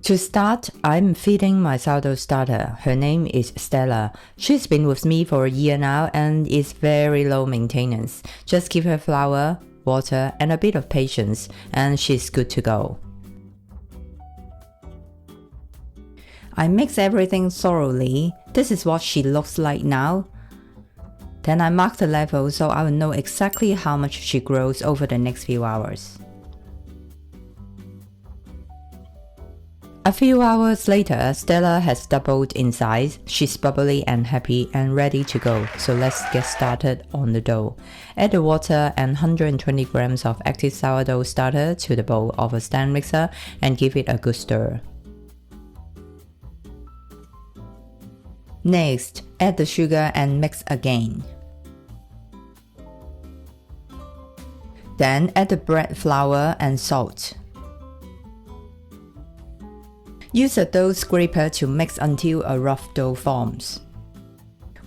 To start, I'm feeding my sourdough starter. Her name is Stella. She's been with me for a year now and is very low maintenance. Just give her flour, water, and a bit of patience, and she's good to go. I mix everything thoroughly. This is what she looks like now. Then I mark the level so I will know exactly how much she grows over the next few hours. A few hours later, Stella has doubled in size. She's bubbly and happy and ready to go. So let's get started on the dough. Add the water and 120 grams of active sourdough starter to the bowl of a stand mixer and give it a good stir. Next, add the sugar and mix again. Then add the bread flour and salt. Use a dough scraper to mix until a rough dough forms.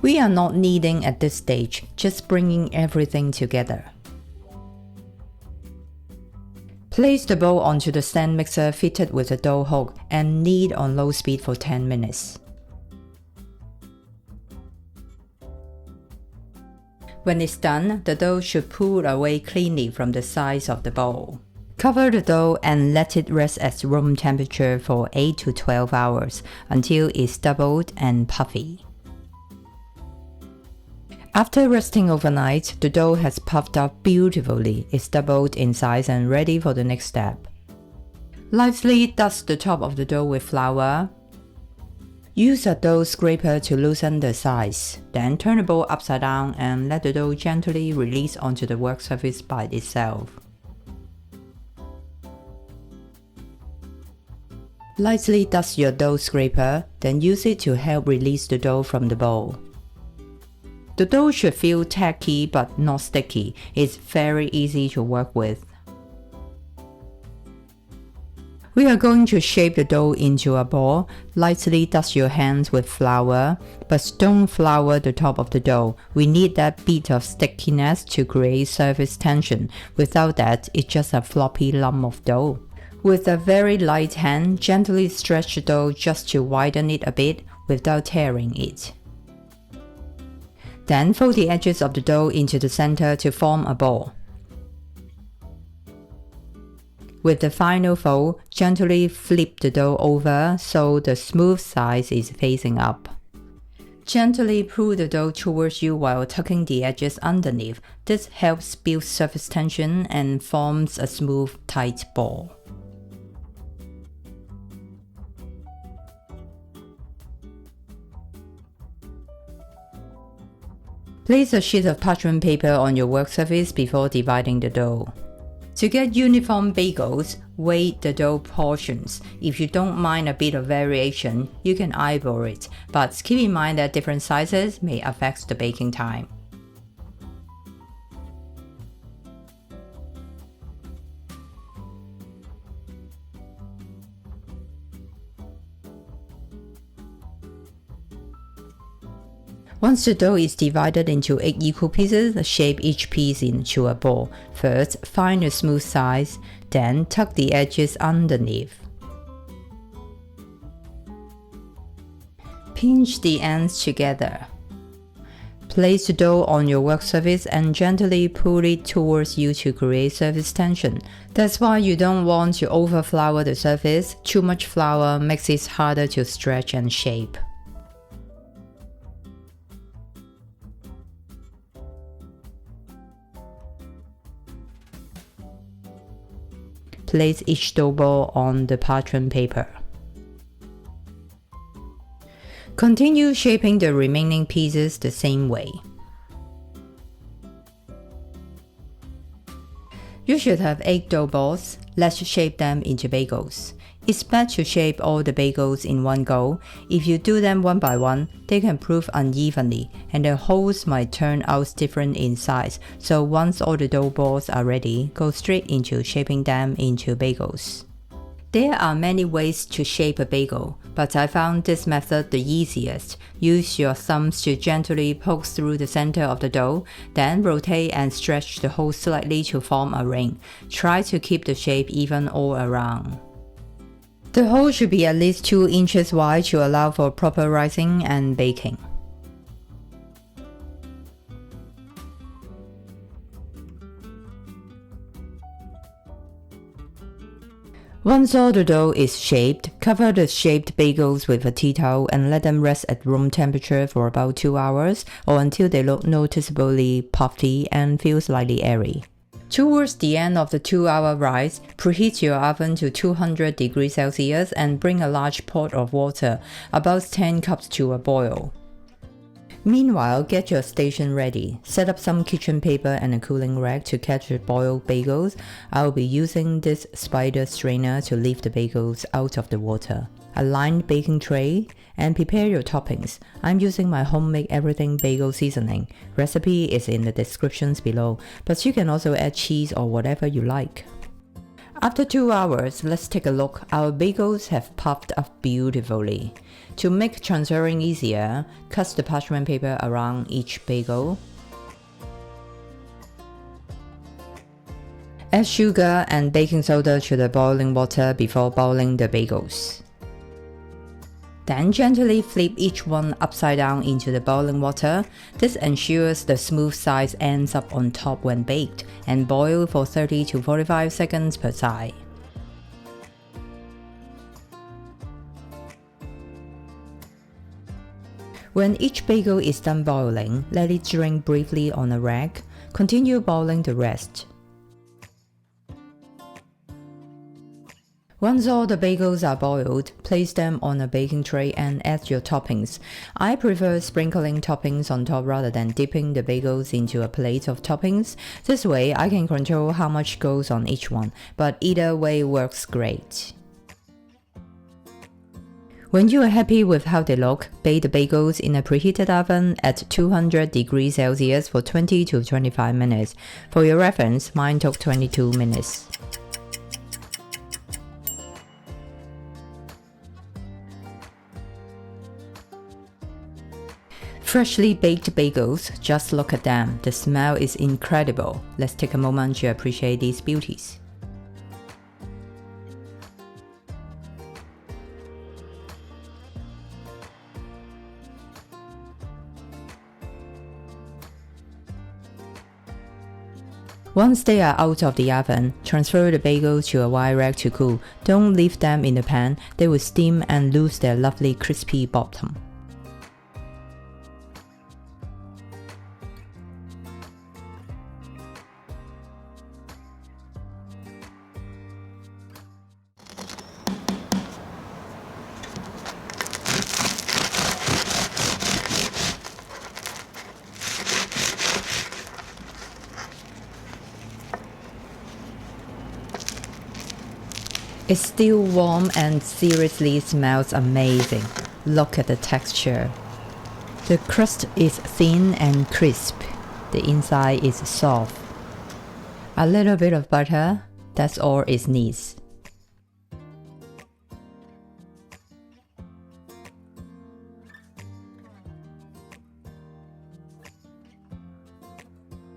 We are not kneading at this stage, just bringing everything together. Place the bowl onto the stand mixer fitted with a dough hook and knead on low speed for 10 minutes. When it's done, the dough should pull away cleanly from the sides of the bowl. Cover the dough and let it rest at room temperature for 8 to 12 hours until it's doubled and puffy. After resting overnight, the dough has puffed up beautifully. It's doubled in size and ready for the next step. Lightly dust the top of the dough with flour. Use a dough scraper to loosen the sides. Then turn the bowl upside down and let the dough gently release onto the work surface by itself. Lightly dust your dough scraper, then use it to help release the dough from the bowl. The dough should feel tacky but not sticky. It's very easy to work with. We are going to shape the dough into a ball. Lightly dust your hands with flour, but don't flour the top of the dough. We need that bit of stickiness to create surface tension. Without that, it's just a floppy lump of dough. With a very light hand, gently stretch the dough just to widen it a bit without tearing it. Then fold the edges of the dough into the center to form a ball. With the final fold, gently flip the dough over so the smooth side is facing up. Gently pull the dough towards you while tucking the edges underneath. This helps build surface tension and forms a smooth, tight ball. Place a sheet of parchment paper on your work surface before dividing the dough. To get uniform bagels, weigh the dough portions. If you don't mind a bit of variation, you can eyeball it, but keep in mind that different sizes may affect the baking time. Once the dough is divided into 8 equal pieces, shape each piece into a ball. First, find a smooth size, then tuck the edges underneath. Pinch the ends together. Place the dough on your work surface and gently pull it towards you to create surface tension. That's why you don't want to overflour the surface. Too much flour makes it harder to stretch and shape. Place each dough ball on the parchment paper. Continue shaping the remaining pieces the same way. You should have 8 dough balls. Let's shape them into bagels. It's best to shape all the bagels in one go. If you do them one by one, they can prove unevenly, and the holes might turn out different in size. So once all the dough balls are ready, go straight into shaping them into bagels. There are many ways to shape a bagel, but I found this method the easiest. Use your thumbs to gently poke through the center of the dough, then rotate and stretch the hole slightly to form a ring. Try to keep the shape even all around. The hole should be at least 2 inches wide to allow for proper rising and baking. Once all the dough is shaped, cover the shaped bagels with a tea towel and let them rest at room temperature for about 2 hours or until they look noticeably puffy and feel slightly airy. Towards the end of the 2-hour rise, preheat your oven to 200 degrees Celsius and bring a large pot of water, about 10 cups to a boil. Meanwhile, get your station ready. Set up some kitchen paper and a cooling rack to catch the boiled bagels. I'll be using this spider strainer to lift the bagels out of the water. A lined baking tray, and prepare your toppings. I'm using my homemade everything bagel seasoning. Recipe is in the descriptions below, but you can also add cheese or whatever you like. After 2 hours, let's take a look. Our bagels have puffed up beautifully. To make transferring easier, cut the parchment paper around each bagel. Add sugar and baking soda to the boiling water before boiling the bagels. Then gently flip each one upside down into the boiling water. This ensures the smooth side ends up on top when baked, and boil for 30 to 45 seconds per side. When each bagel is done boiling, let it drain briefly on a rag. Continue boiling the rest. Once all the bagels are boiled, place them on a baking tray and add your toppings. I prefer sprinkling toppings on top rather than dipping the bagels into a plate of toppings. This way I can control how much goes on each one, but either way works great. When you are happy with how they look, bake the bagels in a preheated oven at 200 degrees Celsius for 20 to 25 minutes. For your reference, mine took 22 minutes. Freshly baked bagels, just look at them. The smell is incredible. Let's take a moment to appreciate these beauties. Once they are out of the oven, transfer the bagels to a wire rack to cool. Don't leave them in the pan, they will steam and lose their lovely crispy bottom. It's still warm and seriously smells amazing. Look at the texture. The crust is thin and crisp. The inside is soft. A little bit of butter, that's all it needs.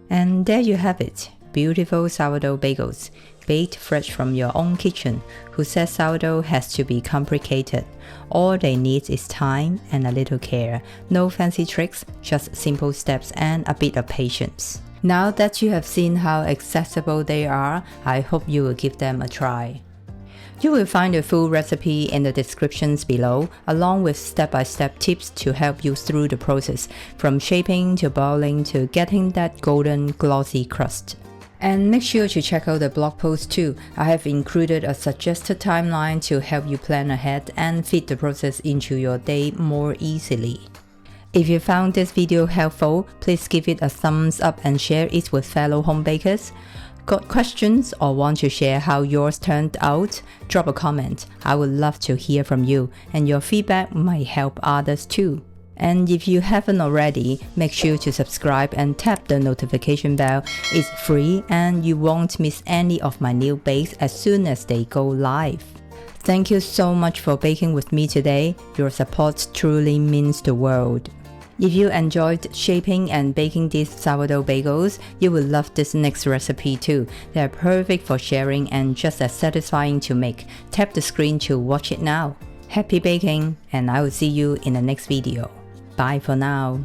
And there you have it. Beautiful sourdough bagels, baked fresh from your own kitchen. Who says sourdough has to be complicated? All they need is time and a little care. No fancy tricks, just simple steps and a bit of patience. Now that you have seen how accessible they are, I hope you will give them a try. You will find the full recipe in the descriptions below, along with step-by-step tips to help you through the process, from shaping to boiling to getting that golden glossy crust. And make sure to check out the blog post too. I have included a suggested timeline to help you plan ahead and fit the process into your day more easily. If you found this video helpful, please give it a thumbs up and share it with fellow home bakers. Got questions or want to share how yours turned out? Drop a comment. I would love to hear from you, and your feedback might help others too. And if you haven't already, make sure to subscribe and tap the notification bell. It's free and you won't miss any of my new bakes as soon as they go live. Thank you so much for baking with me today. Your support truly means the world. If you enjoyed shaping and baking these sourdough bagels, you will love this next recipe too. They are perfect for sharing and just as satisfying to make. Tap the screen to watch it now. Happy baking, and I will see you in the next video. Bye for now.